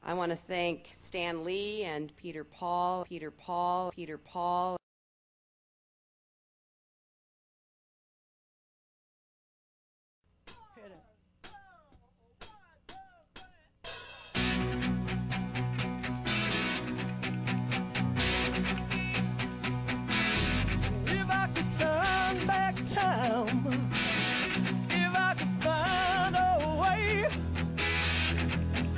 I want to thank Stan Lee and Peter Paul. If I could turn back time, if I could find a way,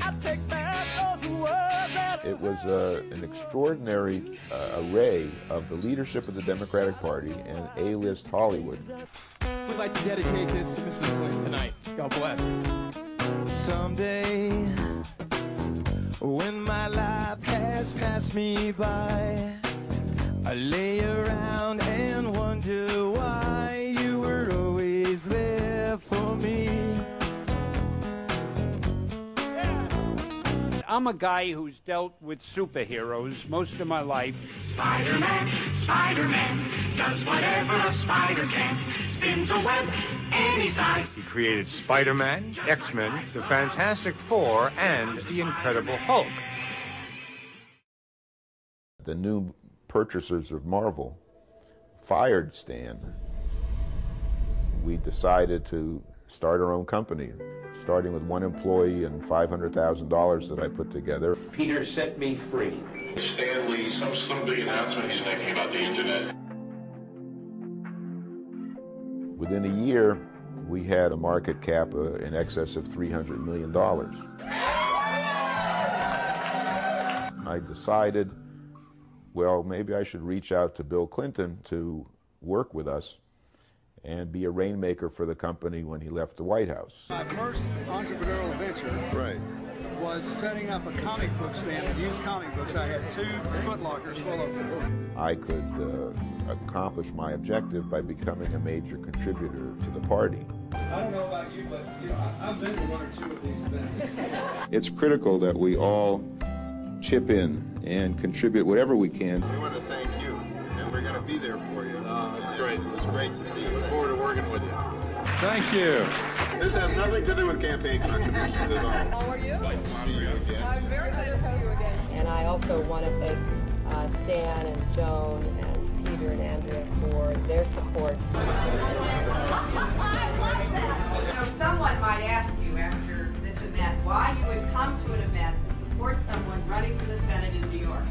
I'd take back those words that It was an extraordinary array of the leadership of the Democratic Party and A-list Hollywood. We'd like to dedicate this to Mrs. Clinton tonight. God bless. someday, when my life has passed me by, I lay around and wonder why you were always there for me. I'm a guy who's dealt with superheroes most of my life. Spider-Man, Spider-Man, does whatever a spider can. Spins a web any size. He created Spider-Man, X-Men, the Fantastic Four, and the Incredible Hulk. The new purchasers of Marvel fired Stan. We decided to start our own company, starting with one employee and $500,000 that I put together. Peter set me free. Stan Lee, some big announcement he's making about the internet. Within a year, we had a market cap in excess of $300 million. I decided, well, maybe I should reach out to Bill Clinton to work with us and be a rainmaker for the company when he left the White House. My first entrepreneurial venture was setting up a comic book stand and used comic books. I had 2 Foot Lockers full of them. I could accomplish my objective by becoming a major contributor to the party. I don't know about you, but I've been to 1 or 2 of these events. It's critical that we all chip in and contribute whatever we can. We want to thank you, and we're going to be there for you. That's great. It was great to see you. Look forward to working with you. Thank you. This has nothing to do with campaign contributions at all. How are you? Nice to see you again. I'm very glad to see you again. And I also want to thank Stan and Joan and Peter and Andrea for their support. Someone might ask you after this event why you would come to an event to support someone running for the Senate in New York.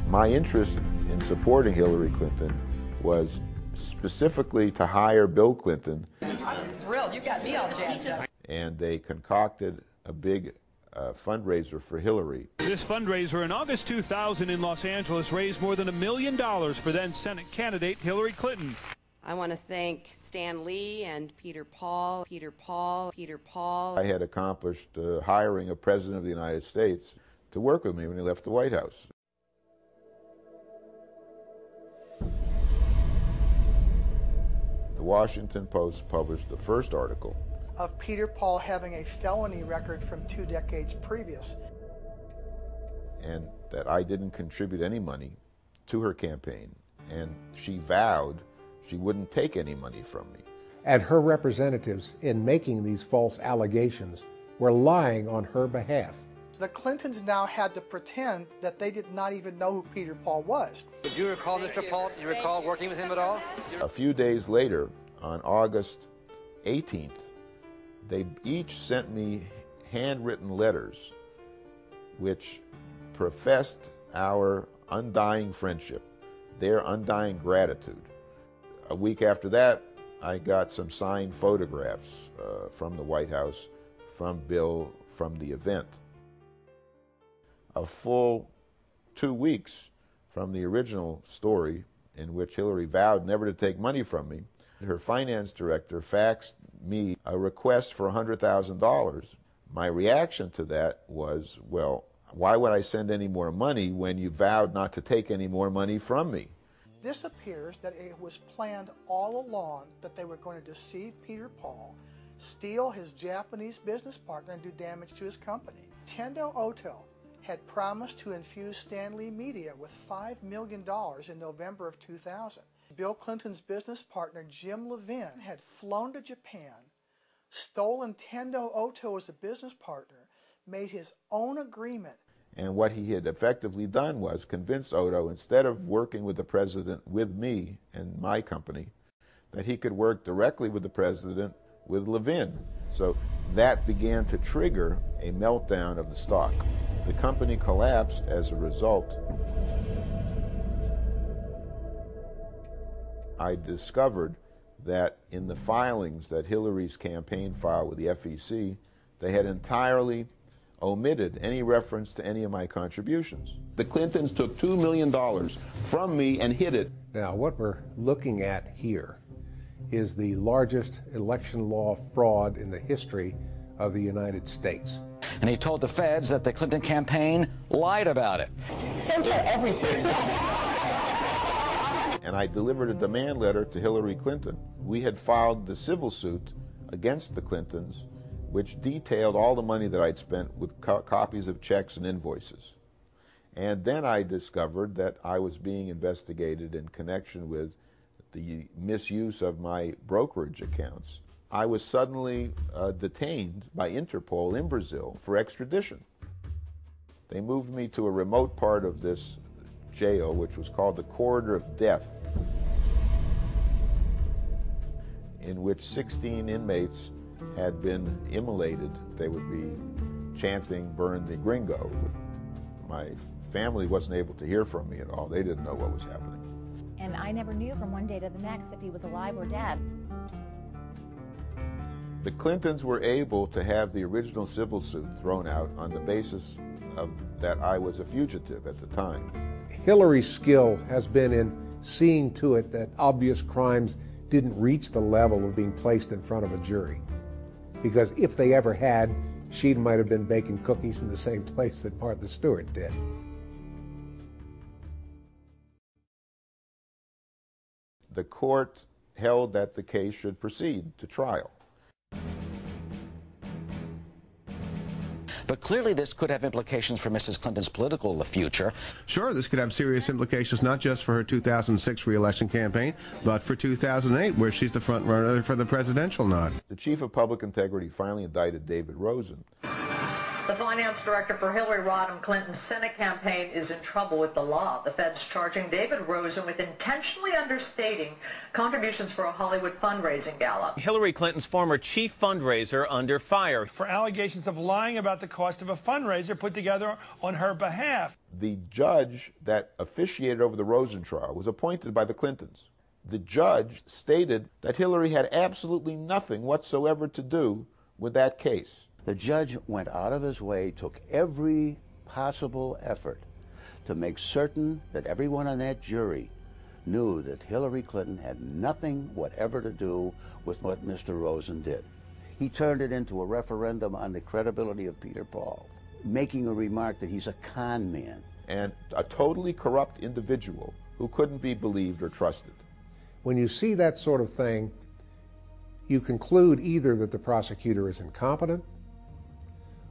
My interest in supporting Hillary Clinton was specifically to hire Bill Clinton. I'm thrilled. You got me all jazzed up. And they concocted a big fundraiser for Hillary. This fundraiser in August 2000 in Los Angeles raised more than $1 million for then Senate candidate Hillary Clinton. I want to thank Stan Lee and Peter Paul. I had accomplished hiring a president of the United States to work with me when he left the White House. The Washington Post published the first article of Peter Paul having a felony record from 2 decades previous. And that I didn't contribute any money to her campaign, and she vowed she wouldn't take any money from me. And her representatives, in making these false allegations, were lying on her behalf. The Clintons now had to pretend that they did not even know who Peter Paul was. Do you recall Mr. Paul? Do you recall working with him at all? A few days later, on August 18th, they each sent me handwritten letters which professed our undying friendship, their undying gratitude. A week after that, I got some signed photographs from the White House, from Bill, from the event. A full 2 weeks from the original story in which Hillary vowed never to take money from me, her finance director faxed me a request for $100,000. My reaction to that was, well, why would I send any more money when you vowed not to take any more money from me? This appears that it was planned all along that they were going to deceive Peter Paul, steal his Japanese business partner, and do damage to his company. Tendo Oto had promised to infuse Stan Lee Media with $5 million in November of 2000. Bill Clinton's business partner, Jim Levin, had flown to Japan, stolen Tendo Oto as a business partner, made his own agreement. And what he had effectively done was convince Otto, instead of working with the president with me and my company, that he could work directly with the president with Levin. So that began to trigger a meltdown of the stock. The company collapsed as a result. I discovered that in the filings that Hillary's campaign filed with the FEC, they had entirely omitted any reference to any of my contributions. The Clintons took $2 million from me and hid it. Now, what we're looking at here is the largest election law fraud in the history of the United States. And he told the feds that the Clinton campaign lied about it. Everything. And I delivered a demand letter to Hillary Clinton. We had filed the civil suit against the Clintons, which detailed all the money that I'd spent with copies of checks and invoices. And then I discovered that I was being investigated in connection with the misuse of my brokerage accounts. I was suddenly detained by Interpol in Brazil for extradition. They moved me to a remote part of this jail, which was called the Corridor of Death, in which 16 inmates had been immolated. They would be chanting, "Burn the gringo." My family wasn't able to hear from me at all. They didn't know what was happening. And I never knew from one day to the next if he was alive or dead. The Clintons were able to have the original civil suit thrown out on the basis of that I was a fugitive at the time. Hillary's skill has been in seeing to it that obvious crimes didn't reach the level of being placed in front of a jury. Because if they ever had, she might have been baking cookies in the same place that Martha Stewart did. The court held that the case should proceed to trial. But clearly this could have implications for Mrs. Clinton's political future. Sure, this could have serious implications not just for her 2006 re-election campaign, but for 2008, where she's the front runner for the presidential nod. The chief of public integrity finally indicted David Rosen. The finance director for Hillary Rodham Clinton's Senate campaign is in trouble with the law. The feds charging David Rosen with intentionally understating contributions for a Hollywood fundraising gala. Hillary Clinton's former chief fundraiser under fire for allegations of lying about the cost of a fundraiser put together on her behalf. The judge that officiated over the Rosen trial was appointed by the Clintons. The judge stated that Hillary had absolutely nothing whatsoever to do with that case. The judge went out of his way, took every possible effort to make certain that everyone on that jury knew that Hillary Clinton had nothing whatever to do with what Mr. Rosen did. He turned it into a referendum on the credibility of Peter Paul, making a remark that he's a con man. And a totally corrupt individual who couldn't be believed or trusted. When you see that sort of thing, you conclude either that the prosecutor is incompetent,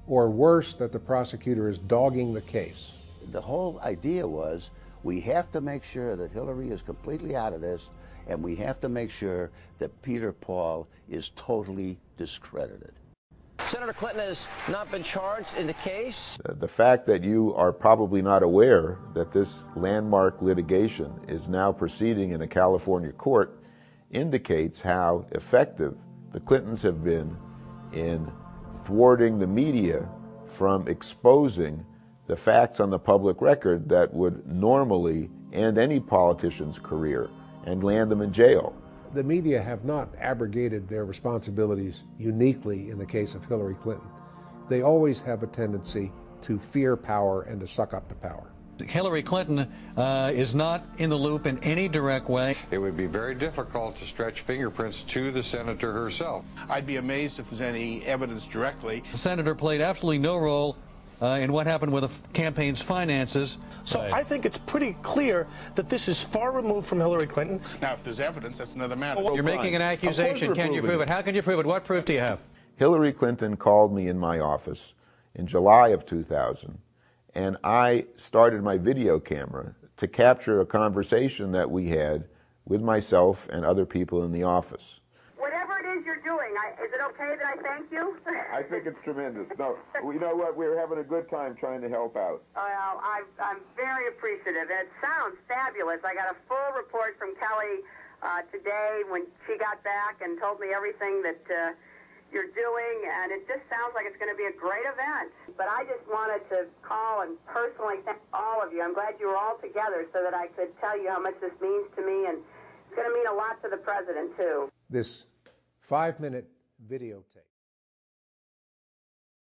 or worse, that the prosecutor is dogging the case. The whole idea was we have to make sure that Hillary is completely out of this, and we have to make sure that Peter Paul is totally discredited. Senator Clinton has not been charged in the case. The fact that you are probably not aware that this landmark litigation is now proceeding in a California court indicates how effective the Clintons have been in thwarting the media from exposing the facts on the public record that would normally end any politician's career and land them in jail. The media have not abrogated their responsibilities uniquely in the case of Hillary Clinton. They always have a tendency to fear power and to suck up the power. Hillary Clinton is not in the loop in any direct way. It would be very difficult to stretch fingerprints to the senator herself. I'd be amazed if there's any evidence directly. The senator played absolutely no role in what happened with the campaign's finances. So I think it's pretty clear that this is far removed from Hillary Clinton. Now, if there's evidence, that's another matter. You're making an accusation. Can you prove it? How can you prove it? What proof do you have? Hillary Clinton called me in my office in July of 2000, and I started my video camera to capture a conversation that we had with myself and other people in the office. Whatever it is you're doing, is it okay that I thank you? I think it's tremendous. No, you know what? We're having a good time trying to help out. Well, I'm very appreciative. It sounds fabulous. I got a full report from Kelly today when she got back and told me everything that you're doing, and it just sounds like it's going to be a great event. But I just wanted to call and personally thank all of you. I'm glad you were all together so that I could tell you how much this means to me, and it's going to mean a lot to the president, too. This 5-minute videotape.